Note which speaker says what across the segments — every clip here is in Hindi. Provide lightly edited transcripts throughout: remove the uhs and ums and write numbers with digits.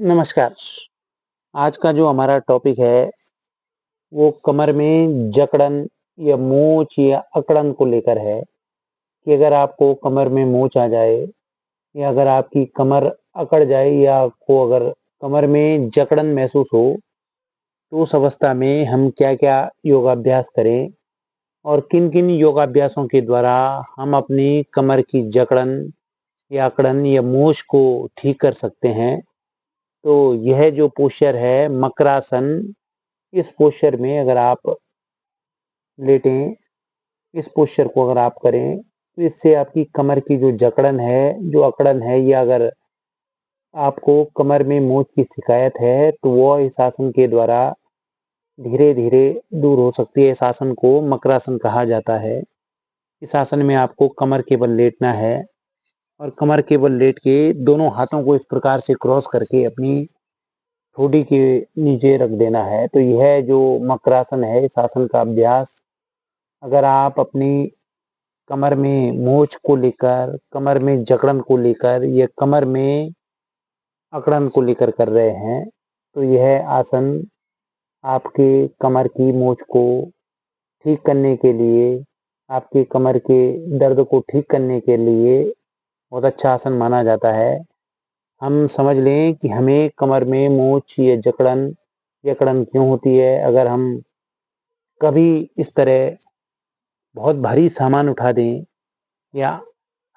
Speaker 1: नमस्कार। आज का जो हमारा टॉपिक है, वो कमर में जकड़न या मोच या अकड़न को लेकर है कि अगर आपको कमर में मोच आ जाए या अगर आपकी कमर अकड़ जाए या आपको अगर कमर में जकड़न महसूस हो, तो उस अवस्था में हम क्या-क्या योगाभ्यास करें और किन-किन योगाभ्यासों के द्वारा हम अपनी कमर की जकड़न या अकड़न या मोच को ठीक कर सकते हैं। तो यह जो पोस्चर है मकरासन, इस पोस्चर में अगर आप लेटें, इस पोस्चर को अगर आप करें, तो इससे आपकी कमर की जो जकड़न है, जो अकड़न है या अगर आपको कमर में मोच की शिकायत है, तो वो इस आसन के द्वारा धीरे-धीरे दूर हो सकती है। इस आसन को मकरासन कहा जाता है। इस आसन में आपको कमर के बल लेटना है और कमर के बल लेट के दोनों हाथों को इस प्रकार से क्रॉस करके अपनी ठोडी के नीचे रख देना है। तो यह जो मकरासन है, इस आसन का अभ्यास अगर आप अपनी कमर में मोच को लेकर, कमर में जकड़न को लेकर या कमर में अकड़न को लेकर कर रहे हैं, तो यह आसन आपके कमर की मोच को ठीक करने के लिए, आपकी कमर के दर्द को ठीक करने के लिए बहुत अच्छा आसन माना जाता है। हम समझ लें कि हमें कमर में मोच या जकड़न क्यों होती है? अगर हम कभी इस तरह बहुत भारी सामान उठा दें या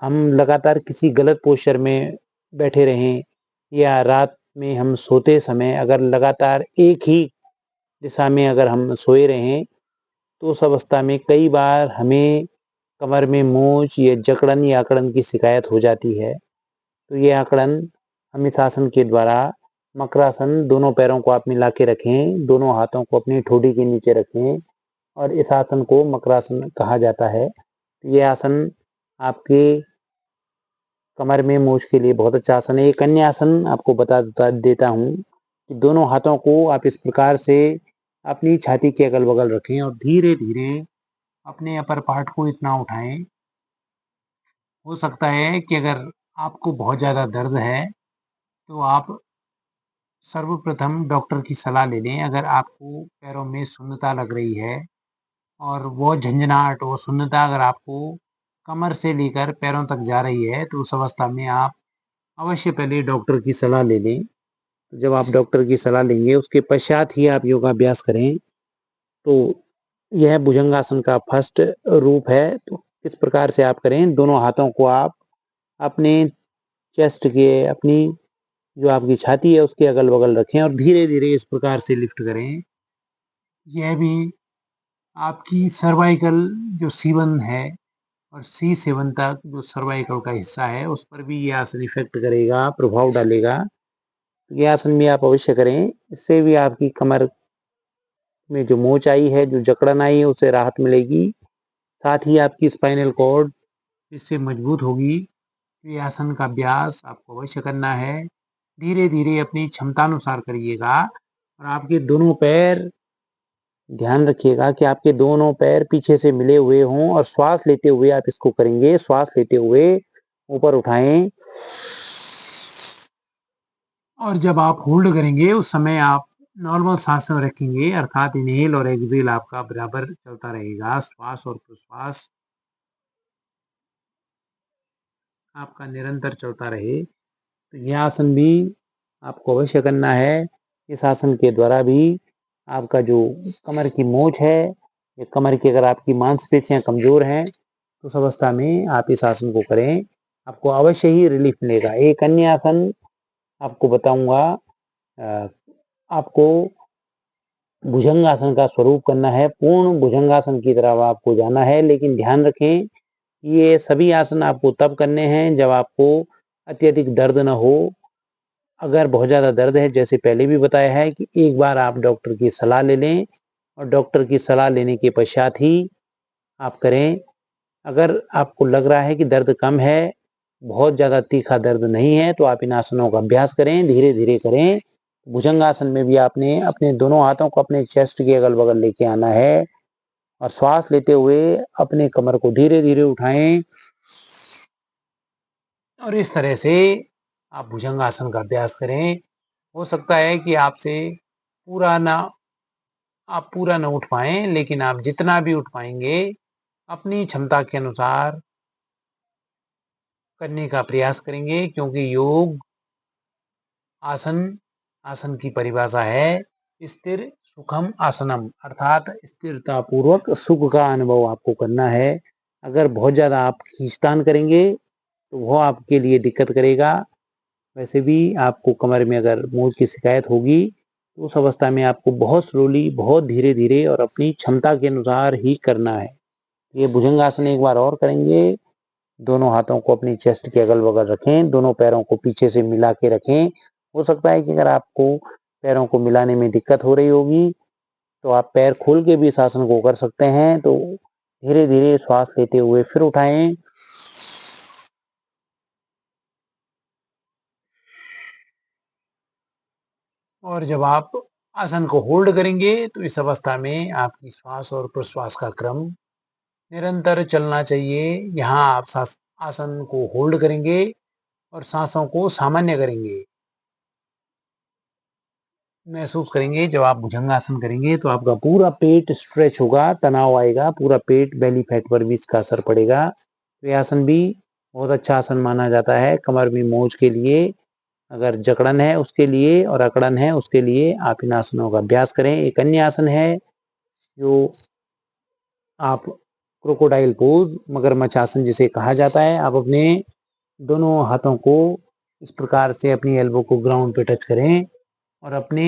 Speaker 1: हम लगातार किसी गलत पोस्चर में बैठे रहें या रात में हम सोते समय अगर लगातार एक ही दिशा में अगर हम सोए रहें, तो उस अवस्था में कई बार हमें कमर में मोच या जकड़न या अकड़न की शिकायत हो जाती है। तो ये अकड़न हम इस आसन के द्वारा मकरासन, दोनों पैरों को आप मिला के रखें, दोनों हाथों को अपनी ठोडी के नीचे रखें और इस आसन को मकरासन कहा जाता है। ये आसन आपके कमर में मोच के लिए बहुत अच्छा आसन है। एक अन्य आसन आपको बता देता हूँ कि दोनों हाथों को आप इस प्रकार से अपनी छाती के अगल-बगल रखें और धीरे-धीरे अपने अपर पार्ट को इतना उठाएँ। हो सकता है कि अगर आपको बहुत ज़्यादा दर्द है, तो आप सर्वप्रथम डॉक्टर की सलाह ले लें। अगर आपको पैरों में शून्यता लग रही है और वो झंझनाहट, वो शून्यता अगर आपको कमर से लेकर पैरों तक जा रही है, तो उस अवस्था में आप अवश्य पहले डॉक्टर की सलाह ले लें। तो जब आप डॉक्टर की सलाह लेंगे, उसके पश्चात ही आप योगाभ्यास करें। तो यह भुजंगासन का फर्स्ट रूप है। तो इस प्रकार से आप करें, दोनों हाथों को आप अपने चेस्ट के, अपनी जो आपकी छाती है, उसके अगल-बगल रखें और धीरे-धीरे इस प्रकार से लिफ्ट करें। यह भी आपकी सर्वाइकल जो C1 है और C7 तक जो सर्वाइकल का हिस्सा है, उस पर भी ये आसन इफ़ेक्ट करेगा, प्रभाव डालेगा। ये आसन भी आप अवश्य करें, इससे भी आपकी कमर में जो मोच आई है, जो जकड़न आई है, उससे राहत मिलेगी। साथ ही आपकी स्पाइनल कॉर्ड इससे मजबूत होगी। ये आसन का अभ्यास आपको अवश्य करना है। धीरे-धीरे अपनी क्षमतानुसार करिएगा और आपके दोनों पैर, ध्यान रखिएगा कि आपके दोनों पैर पीछे से मिले हुए हों और श्वास लेते हुए आप इसको करेंगे। श्वास लेते हुए ऊपर उठाएँ और जब आप होल्ड करेंगे, उस समय आप नॉर्मल साँस में रखेंगे, अर्थात इन्हेल और एक्सहेल आपका बराबर चलता रहेगा। श्वास और प्रश्वास आपका निरंतर चलता रहे। तो यह आसन भी आपको अवश्य करना है। इस आसन के द्वारा भी आपका जो कमर की मोच है या कमर की अगर आपकी मांसपेशियाँ कमज़ोर हैं, तो उस अवस्था में आप इस आसन को करें, आपको अवश्य ही रिलीफ़ मिलेगा। एक अन्य आसन आपको बताऊँगा, अ, आपको भुजंगासन का स्वरूप करना है, पूर्ण भुजंगासन की तरफ आपको जाना है, लेकिन ध्यान रखें, ये सभी आसन आपको तब करने हैं जब आपको अत्यधिक दर्द ना हो। अगर बहुत ज़्यादा दर्द है, जैसे पहले भी बताया है कि एक बार आप डॉक्टर की सलाह ले लें और डॉक्टर की सलाह लेने के पश्चात ही आप करें। अगर आपको लग रहा है कि दर्द कम है, बहुत ज़्यादा तीखा दर्द नहीं है, तो आप इन आसनों का अभ्यास करें, धीरे-धीरे करें। भुजंगासन में भी आपने अपने दोनों हाथों को अपने चेस्ट के अगल-बगल लेके आना है और श्वास लेते हुए अपने कमर को धीरे-धीरे उठाएँ और इस तरह से आप भुजंगासन का अभ्यास करें। हो सकता है कि पूरा ना आप पूरा ना उठ पाएँ, लेकिन आप जितना भी उठ पाएँगे, अपनी क्षमता के अनुसार करने का प्रयास करेंगे, क्योंकि योग आसन आसन की परिभाषा है स्थिर सुखम आसनम, अर्थात स्थिरता पूर्वक सुख का अनुभव आपको करना है। अगर बहुत ज़्यादा आप खींचतान करेंगे तो वो आपके लिए दिक्कत करेगा। वैसे भी आपको कमर में अगर मोच की शिकायत होगी तो उस अवस्था में आपको बहुत स्लोली, बहुत धीरे-धीरे और अपनी क्षमता के अनुसार ही करना है। ये भुजंगासन एक बार और करेंगे। दोनों हाथों को अपनी चेस्ट के अगल-बगल रखें, दोनों पैरों को पीछे से मिला के रखें। हो सकता है कि अगर आपको पैरों को मिलाने में दिक्कत हो रही होगी, तो आप पैर खोल के भी इस आसन को कर सकते हैं। तो धीरे-धीरे श्वास लेते हुए फिर उठाएँ। और जब आप आसन को होल्ड करेंगे, तो इस अवस्था में आपकी श्वास और प्रश्वास का क्रम निरंतर चलना चाहिए। यहाँ आप आसन को होल्ड करेंगे और सांसों को सामान्य करेंगे। महसूस करेंगे जब आप भुजंगासन करेंगे तो आपका पूरा पेट स्ट्रेच होगा, तनाव आएगा, पूरा पेट, बेली फैट पर भी इसका असर पड़ेगा। तो ये आसन भी बहुत अच्छा आसन माना जाता है कमर में मोच के लिए। अगर जकड़न है उसके लिए और अकड़न है उसके लिए आप इन आसनों का अभ्यास करें। एक अन्य आसन है जो आप क्रोकोडाइल पोज, मगरमच्छ आसन जिसे कहा जाता है। आप अपने दोनों हाथों को इस प्रकार से अपनी एल्बो को ग्राउंड पे टच करें और अपने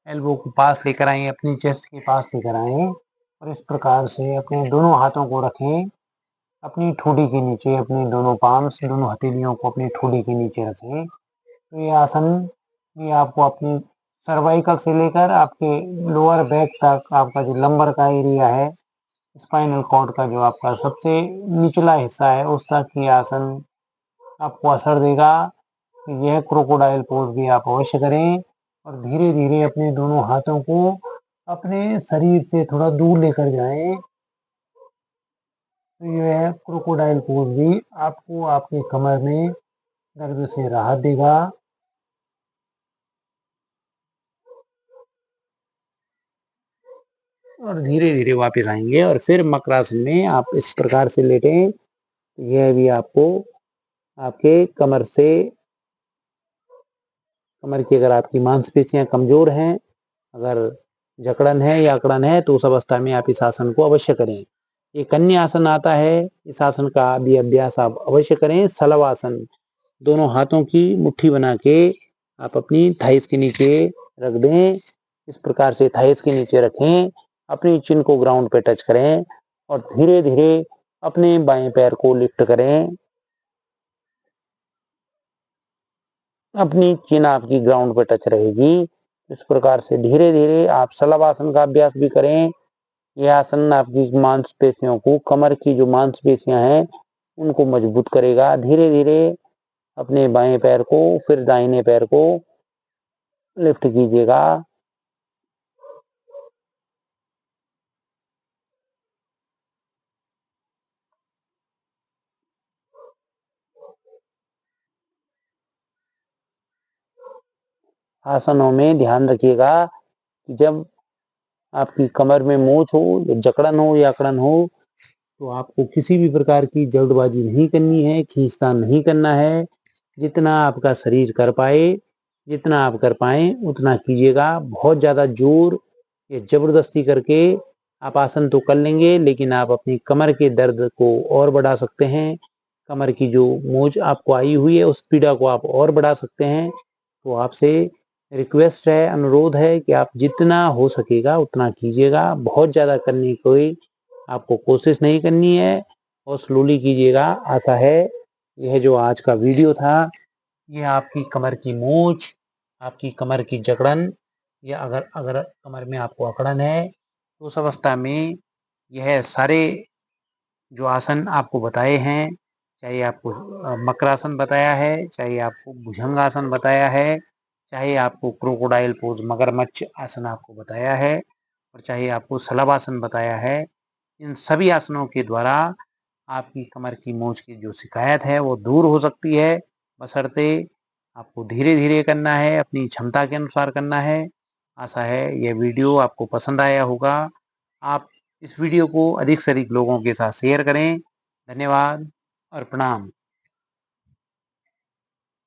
Speaker 1: एल्बो को पास लेकर आएँ, अपनी चेस्ट के पास लेकर आएँ और इस प्रकार से अपने दोनों हाथों को रखें अपनी ठोड़ी के नीचे। अपने दोनों पाम्स, दोनों हथेलियों को अपनी ठोड़ी के नीचे रखें। तो ये आसन ये आपको अपनी सर्वाइकल से लेकर आपके लोअर बैक तक, आपका जो लंबर का एरिया है, स्पाइनल कॉर्ड का जो आपका सबसे निचला हिस्सा है, उस तक ये आसन आपको असर देगा। यह क्रोकोडाइल पोज भी आप अवश्य करें और धीरे-धीरे अपने दोनों हाथों को अपने शरीर से थोड़ा दूर लेकर जाएँ। तो यह क्रोकोडाइल पोज भी आपको आपके कमर में दर्द से राहत देगा। और धीरे-धीरे वापस आएँगे और फिर मकरासन में आप इस प्रकार से लेटें। यह भी आपको आपके कमर की अगर आपकी मांसपेशियाँ कमज़ोर हैं, अगर जकड़न है या अकड़न है, तो उस अवस्था में आप इस आसन को अवश्य करें। एक अन्य आसन आता है, इस आसन का भी अभ्यास आप अवश्य करें, शलभ आसन। दोनों हाथों की मुट्ठी बना के आप अपनी थाइस के नीचे रख दें। इस प्रकार से थाइस के नीचे रखें, अपनी चिन को ग्राउंड पे टच करें और धीरे-धीरे अपने बाएँ पैर को लिफ्ट करें। अपनी चिन आपकी ग्राउंड पे टच रहेगी। इस प्रकार से धीरे-धीरे आप शलभ आसन का अभ्यास भी करें। यह आसन आपकी मांसपेशियों को, कमर की जो मांसपेशियाँ हैं, उनको मजबूत करेगा। धीरे-धीरे अपने बाएँ पैर को, फिर दाहिने पैर को लिफ्ट कीजिएगा। आसनों में ध्यान रखिएगा कि जब आपकी कमर में मोच हो, या जकड़न हो या अकड़न हो, तो आपको किसी भी प्रकार की जल्दबाजी नहीं करनी है, खींचतान नहीं करना है। जितना आपका शरीर कर पाए, जितना आप कर पाएँ उतना कीजिएगा। बहुत ज़्यादा ज़ोर या ज़बरदस्ती करके आप आसन तो कर लेंगे, लेकिन आप अपनी कमर के दर्द को और बढ़ा सकते हैं। कमर की जो मोच आपको आई हुई है, उस पीड़ा को आप और बढ़ा सकते हैं। तो आपसे रिक्वेस्ट है, अनुरोध है कि आप जितना हो सकेगा उतना कीजिएगा। बहुत ज़्यादा करने की कोई आपको कोशिश नहीं करनी है और स्लोली कीजिएगा। आशा है यह जो आज का वीडियो था, ये आपकी कमर की मोच, आपकी कमर की जकड़न, या अगर अगर कमर में आपको अकड़न है, तो उस अवस्था में यह सारे जो आसन आपको बताए हैं, चाहे आपको मकरासन बताया है, चाहे आपको भुजंगासन बताया है, चाहे आपको क्रोकोडाइल पोज, मगरमच्छ आसन आपको बताया है, और चाहे आपको शलभ आसन बताया है, इन सभी आसनों के द्वारा आपकी कमर की मोच की जो शिकायत है वो दूर हो सकती है, बशर्ते आपको धीरे-धीरे करना है, अपनी क्षमता के अनुसार करना है। आशा है यह वीडियो आपको पसंद आया होगा। आप इस वीडियो को अधिक से अधिक लोगों के साथ शेयर करें। धन्यवाद और प्रणाम।